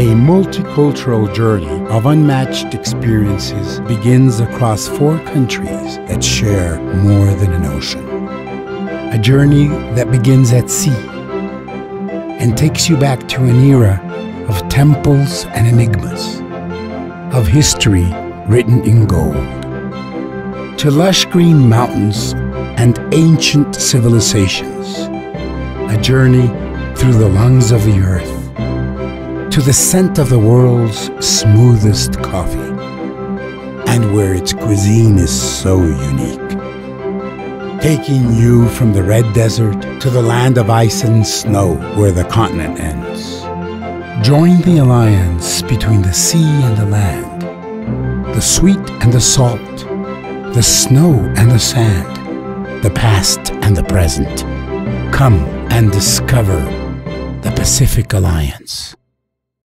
A multicultural journey of unmatched experiences begins across 4 countries that share more than an ocean. A journey that begins at sea and takes you back to an era of temples and enigmas, of history written in gold, to lush green mountains and ancient civilizations. A journey through the lungs of the earth, to the scent of the world's smoothest coffee, and where its cuisine is so unique. Taking you from the red desert to the land of ice and snow where the continent ends. Join the alliance between the sea and the land, the sweet and the salt, the snow and the sand, the past and the present. Come and discover the Pacific Alliance.